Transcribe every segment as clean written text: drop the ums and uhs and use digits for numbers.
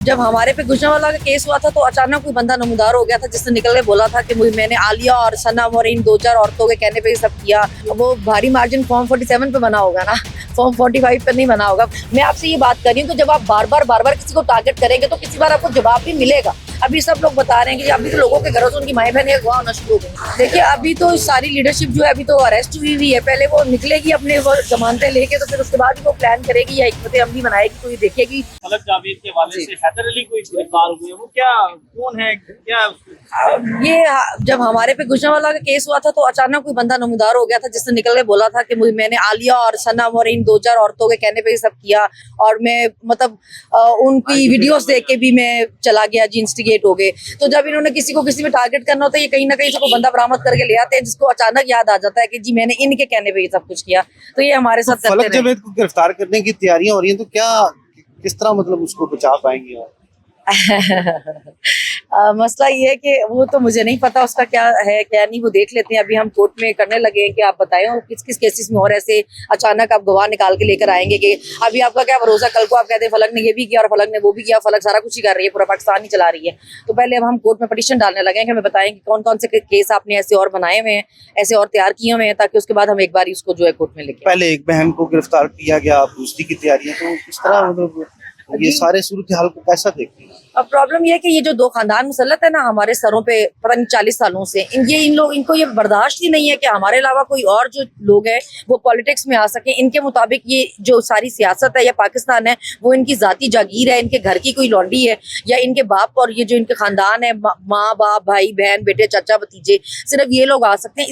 जब हमारे पे गुजरांवाला का केस हुआ था तो अचानक कोई बंदा नमूदार हो गया था जिसने निकल के बोला था कि मैंने आलिया और सनम और इन 2-4 औरतों के कहने पे ये सब किया। वो भारी मार्जिन फॉर्म 47 पे बना होगा ना, फॉर्म 45 पे नहीं बना होगा। मैं आपसे ये बात कर रही हूँ कि जब आप बार बार किसी को टारगेट करेंगे तो किसी बार आपको जवाब भी मिलेगा। अभी सब लोग बता रहे हैं कि अभी तो लोगों के घरों से उनकी माएँ बहनें अगवा होना शुरू हो गई। देखिए अभी तो सारी लीडरशिप जो है अभी तो अरेस्ट हुई है। पहले वो निकलेगी अपने वो जमानतें लेके, तो फिर उसके बाद ही वो प्लान करेगी या हिकमत अमली बनाएगी, तो ये देखेगी। मलक जावेद के हवाले से हैदर अली को गिरफ्तार हुए, वो क्या कौन है, क्या ये जब हमारे पे गुजरांवाला का केस हुआ था तो अचानक कोई बंदा नमूदार हो गया था जिसने निकल के बोला था कि मैंने आलिया और सनम और इन 2-4 औरतों के कहने पे ये सब किया। और मैं मतलब उनकी वीडियोस देख के भी मैं चला गया जी, इंस्टिगेट हो गए। तो जब इन्होंने किसी को किसी पे टारगेट करना होता है, ये कहीं ना कहीं से कोई बंदा बरामद करके ले आते हैं जिसको अचानक याद आ जाता है कि जी मैंने इनके कहने पे ये सब कुछ किया। तो ये हमारे साथ फलक जावेद को गिरफ्तार करने की तैयारियां हो रही हैं, तो क्या किस तरह मतलब उसको बचा पाएंगे आप? मसला ये है कि वो तो मुझे नहीं पता उसका क्या है क्या नहीं, वो देख लेते हैं। अभी हम कोर्ट में करने लगे हैं कि आप बताएं और किस किस केसेस में और ऐसे अचानक आप गवाह निकाल के लेकर आएंगे कि अभी आपका क्या भरोसा, कल को आप कहते हैं फलक ने ये भी किया और फलक ने वो भी किया। फलक सारा कुछ ही कर रही है, पूरा पाकिस्तान ही चला रही है। तो पहले अब हम कोर्ट में पिटीशन डालने लगे हैं कि हमें बताएं कि कौन कौन से केस आपने ऐसे और बनाए हुए हैं, ऐसे और तैयार किए हुए हैं, ताकि उसके बाद हम एक बार उसको जो है कोर्ट में लेके। पहले एक बहन को गिरफ्तार किया गया, दूसरी की तैयारियां, तो किस तरह मतलब ये सारे सूरत हाल को कैसा देखते हैं? अब प्रॉब्लम ये है कि ये जो दो खानदान मुसल्लत है ना हमारे सरों पे पता नहीं 40 सालों से, इनको ये बर्दाश्त ही नहीं है कि हमारे अलावा कोई और जो लोग हैं वो पॉलिटिक्स में आ सके। इनके मुताबिक ये जो सारी सियासत है या पाकिस्तान है वो इनकी जाती जागीर है, इनके घर की कोई लौंडी है या इनके बाप और ये जो इनके खानदान है, माँ बाप भाई बहन बेटे चाचा भतीजे, सिर्फ ये लोग आ सकते हैं।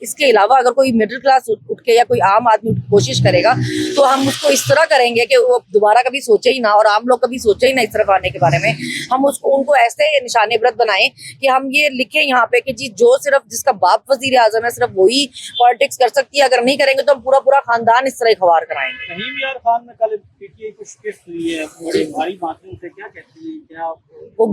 इसके अलावा अगर कोई मिडिल क्लास उठ के या कोई आम आदमी कोशिश करेगा तो हम उसको इस तरह करेंगे कि वो दोबारा कभी सोचे ही ना, और आम लोग कभी सोचे ही ना इस तरफ आने के बारे में। हम उनको ऐसे निशाने इबरत बनाएं कि हम ये लिखें यहाँ पे कि जी जो सिर्फ जिसका बाप वजीर आजम है सिर्फ वही पॉलिटिक्स कर सकती है। अगर नहीं करेंगे तो हम पूरा खानदान इस तरह खवार कराएंगे। रहीम यार खान में कल पीटीआई को शिकस्त हुई है, बड़ी भारी मार्जिन से, क्या कहती है, क्या वो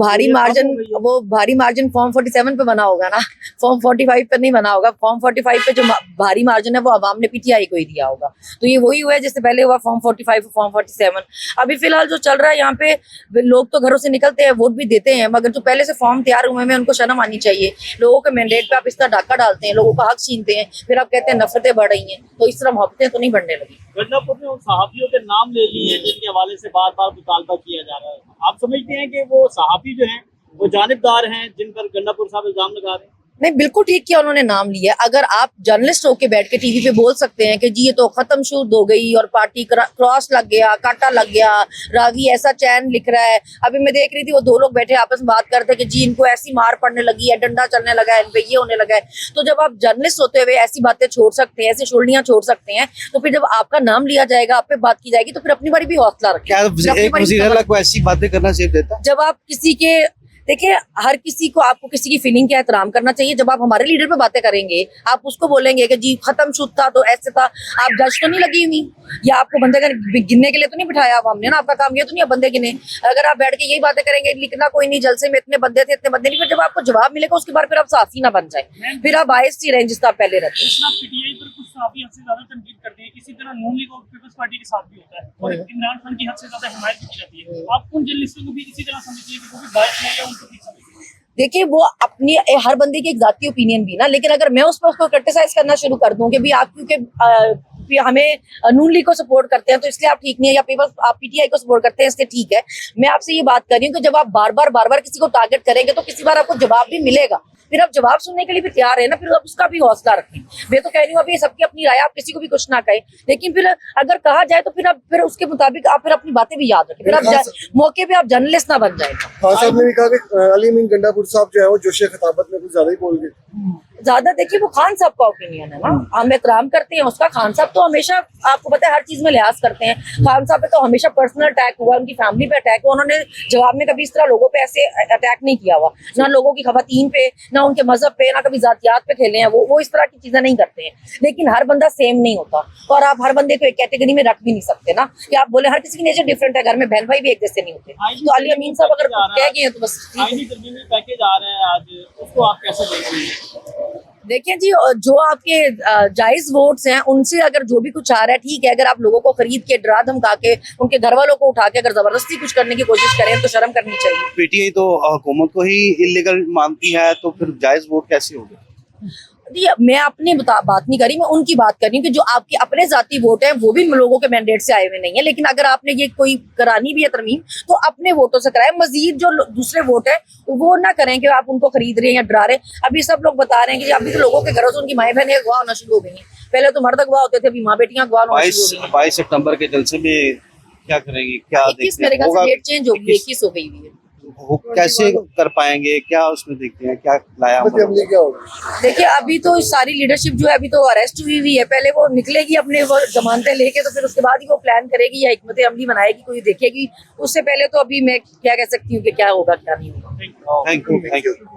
भारी मार्जिन फॉर्म 47 पे बना होगा ना, फॉर्म 45 पे नहीं बना होगा। फॉर्म 45 पे जो भारी मार्जिन है वो अवाम ने पीटीआई को ही दिया होगा। तो ये वही हुआ है जिससे पहले हुआ फॉर्म 45 और फॉर्म 47। अभी फिलहाल जो चल रहा है यहाँ पे, लोग तो घरों से निकलते हैं, वोट भी देते हैं, मगर जो पहले से फॉर्म तैयार हुए हैं उनको शर्म आनी चाहिए। लोगों के मैंडेट पे आप इस तरह डाका डालते हैं, लोगों का हक छीनते हैं, फिर आप कहते हैं नफरतें बढ़ रही हैं। तो इस तरह मोहब्बतें तो नहीं बढ़ने लगी। गंडापुर ने उन सहाफियों के नाम ले लिए हैं जिनके हवाले से बार बार मुतालबा किया जा रहा है। आप समझते हैं कि वो सहाफी जो हैं वो जानिबदार हैं जिन पर गंडापुर साहब इल्जाम लगा रहे हैं? नहीं, बिल्कुल ठीक किया उन्होंने नाम लिया। अगर आप जर्नलिस्ट होके बैठ के टीवी पे बोल सकते हैं कि जी ये तो खत्म शुद्ध हो गई और पार्टी क्रॉस लग गया, कांटा लग गया, रागी ऐसा चैन लिख रहा है। अभी मैं देख रही थी वो दो लोग बैठे आपस में बात करते कि जी इनको ऐसी मार पड़ने लगी है, डंडा चलने लगा है, इन पे ये होने लगा है। तो जब आप जर्नलिस्ट होते हुए ऐसी बातें छोड़ सकते हैं, ऐसी शुल्लियां छोड़ सकते हैं, तो फिर जब आपका नाम लिया जाएगा, आप पे बात की जाएगी, तो फिर अपनी बारी भी हौसला रखें। क्या एक वज़ीर-ए-आला को ऐसी बातें करना चाहिए देता? जब आप किसी के देखिए, हर किसी को आपको किसी की फीलिंग का एहतराम करना चाहिए। जब आप हमारे लीडर पे बातें करेंगे, आप उसको बोलेंगे कि जी खत्म शुद्ध था तो ऐसे था, आप जज तो नहीं लगी हुई या आपको बंदे का गिनने के लिए तो नहीं बिठाया अब हमने ना, आपका काम ये तो नहीं है बंदे गिने। अगर आप बैठ के यही बातें करेंगे, लिखना कोई नहीं, जलसे में इतने बंदे थे इतने बंदे नहीं, फिर जब आपको जवाब मिलेगा उसके बाद फिर आप साफी ना बन जाए, फिर आप बायस ही रहें जिस तरह पहले रहते हैं। पीटीआई पर कुछ सहाफी हद से ज्यादा तनकीद करते हैं, इसी तरह नून लीग और पीपल्स पार्टी के साथ भी होता है और इमरान खान की हद से ज्यादा हिमायत की जाती है। आप उन जर्नलिस्टों को भी इसी तरह समझिए कि वो भी बायस है या उनको ठीक समझिए? देखिए, वो अपनी हर बंदे की एक जाती ओपिनियन भी ना, लेकिन अगर मैं उस पर उसको क्रिटिसाइज करना शुरू कर दूं कि भी आप क्योंकि हमें नून लीग को सपोर्ट करते हैं तो इसलिए आप ठीक नहीं है, या पीपल्स आप पीटीआई को सपोर्ट करते हैं इसलिए ठीक है। मैं आपसे ये बात कर रही हूँ कि जब आप बार बार किसी को टारगेट करेंगे तो किसी बार आपको जवाब भी मिलेगा। फिर आप जवाब सुनने के लिए भी तैयार है ना, फिर आप उसका भी हौसला रखें। मैं तो कह रही हूँ अभी सबकी अपनी राय, आप किसी को भी कुछ ना कहें, लेकिन फिर अगर कहा जाए तो फिर उसके मुताबिक आप फिर अपनी बातें भी याद रखें, फिर आप मौके पे आप जर्नलिस्ट ना बन जाए। खान साहब ने भी कहा कि अली अमीन गंडापुर साहब जो है वो जोशे खिताबत में कुछ ज्यादा ही बोल गए। ज्यादा देखिए, वो खान साहब का ओपिनियन है ना, हम एहतराम करते हैं उसका। खान साहब तो हमेशा आपको पता है हर चीज में लिहाज करते हैं। खान साहब पे तो हमेशा पर्सनल अटैक हुआ, उनकी फैमिली पे अटैक हुआ, उन्होंने जवाब में कभी इस तरह लोगों पे ऐसे अटैक नहीं किया हुआ, ना लोगों की खवातीन पे, ना उनके मजहब पे, ना कभी जातियात पे खेले हैं। वो इस तरह की चीजें नहीं करते हैं। लेकिन हर बंदा सेम नहीं होता और आप हर बंदे को एक कैटेगरी में रख भी नहीं सकते ना, कि आप बोले हर किसी की नेचर डिफरेंट है, घर में बहन भाई भी एक जैसे नहीं होते। तो अली अमीन साहब अगर कह गए तो बस पैकेज आ रहा है आज, उसको आप कैसे देखते हैं? देखिए जी, जो आपके जायज वोट्स हैं उनसे अगर जो भी कुछ आ रहा है ठीक है। अगर आप लोगों को खरीद के डरा धमका के उनके घर वालों को उठा के अगर जबरदस्ती कुछ करने की कोशिश करें तो शर्म करनी चाहिए। पीटीआई तो हुकूमत को ही इलीगल मानती है, तो फिर जायज वोट कैसे होगा? जी, मैं अपनी बात नहीं करी, मैं उनकी बात कर रही हूँ कि जो आपके अपने जाती वोट हैं वो भी लोगों के मैंडेट से आए हुए नहीं है। लेकिन अगर आपने ये कोई करानी भी है तरमीम तो अपने वोटों से कराएं। मजीद जो दूसरे वोट है वो ना करें कि आप उनको खरीद रहे हैं या डरा रहे हैं। अभी सब लोग बता रहे हैं कि अभी तो लोगों के घरों से उनकी माएं बहनें अगवा होना शुरू हो गई हैं। पहले तो मर्द अगवा होते थे, अभी माँ बेटियां अगवा होना शुरू हो गई 22 सितंबर के जलसे में क्या करेंगे, क्या 21 मेरे ख्याल से डेट चेंज होगी, 21 हो गई हुई है। वो कैसे कर पाएंगे, क्या उसमें देखते हैं क्या लाया हिकमत अमली क्या होगी? देखिए, अभी तो सारी लीडरशिप जो है अभी तो अरेस्ट हुई हुई है। पहले वो निकलेगी अपने वो जमानतें लेके, तो फिर उसके बाद ही वो प्लान करेगी या हिकमत अमली बनाएगी, कोई देखेगी। उससे पहले तो अभी मैं क्या कह सकती हूँ कि क्या होगा क्या नहीं होगा। Thank you.